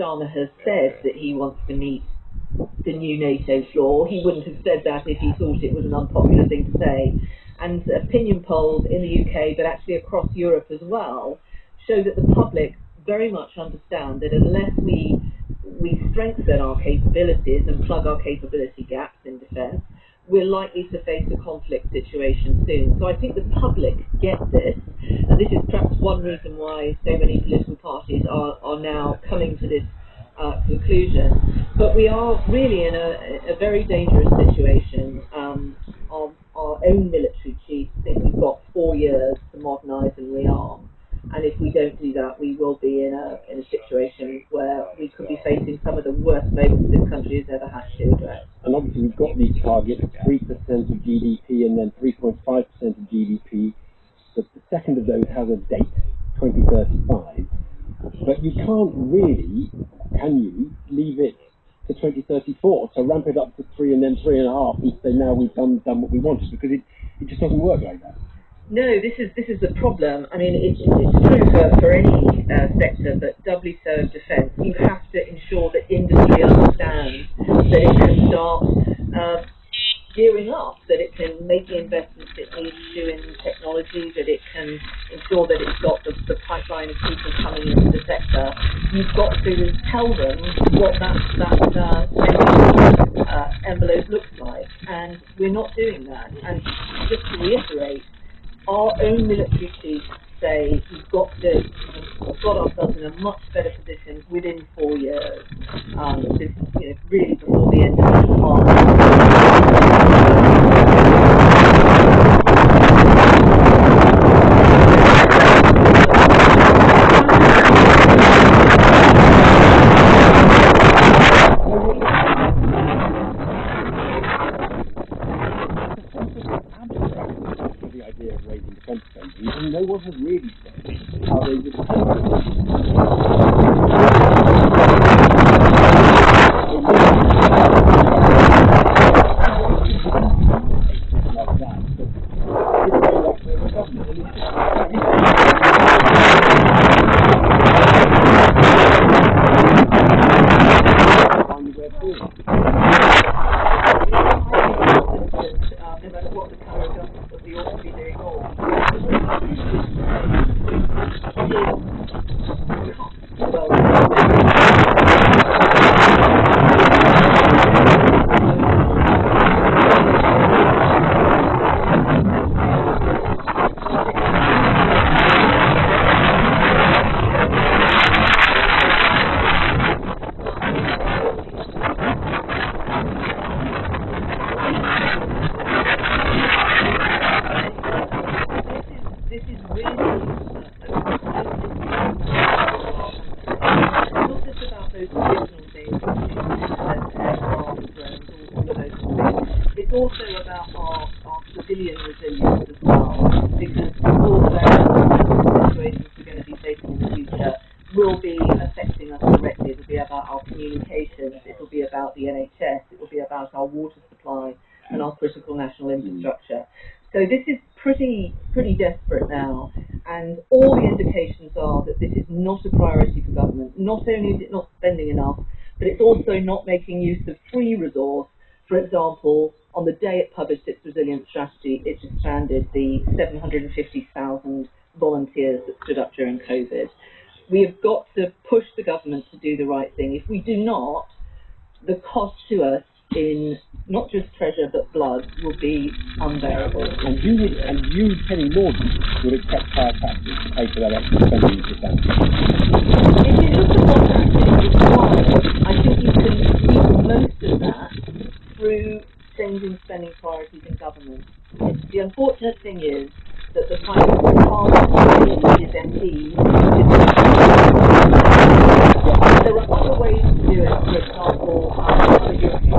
Starmer has said that he wants to meet the new NATO floor. He wouldn't have said that if he thought it was an unpopular thing to say. And opinion polls in the UK, but actually across Europe as well, show that the public very much understand that unless we strengthen our capabilities and plug our capability gaps in defence, we're likely to face a conflict situation soon. So I think the public get this, and this is perhaps one reason why so many political parties are now coming to this conclusion. But we are really in a very dangerous situation. Our own military chiefs think we've got 4 years to modernise and rearm. And if we don't do that, we will be in a situation where we could be facing some of the worst moments this country has ever had to address. And obviously we've got these targets, 3% of GDP and then 3.5% of GDP. The second of those has a date, 2035. But you can't really, can you, leave it to 2034 to ramp it up to 3 and then 3.5 and say now we've done what we wanted, because it just doesn't work like that. No, this is the problem. I mean, it's true for any sector, but doubly so of defence. You have to ensure that industry understands that it can start gearing up, that it can make the investments it needs to in technology, that it can ensure that it's got the pipeline of people coming into the sector. You've got to tell them what that envelope looks like, and we're not doing that. And just to reiterate, our own military chiefs say we've got ourselves in a much better position within 4 years. This, really before the end of the idea of raising defence spending, and no one has really said how they would pay for no matter what the colour government that we ought to be doing more. This is really not just about those traditional things, aircraft, drones, all of those things. It's also about our civilian resilience as well, because all the situations we're going to be facing in the future will be affecting us directly. It will be about our communications, it will be about the NHS, it will be about our water supply and our critical national infrastructure. So this is pretty desperate now, and all the indications are that this is not a priority for government. Not only is it not spending enough, but it's also not making use of free resource. For example, on the day it published its resilience strategy, it disbanded the 750,000 volunteers that stood up during COVID. We have got to push the government to do the right thing. If we do not, the cost to us in not just treasure but blood will be unbearable. And you, Penny Mordaunt, would accept higher taxes to pay for that extra spending in defence? If you look at what's actually required, I think you can use most of that through changing spending priorities in government. The unfortunate thing is that the finance department is MPs. There are other ways to do it, for example, other European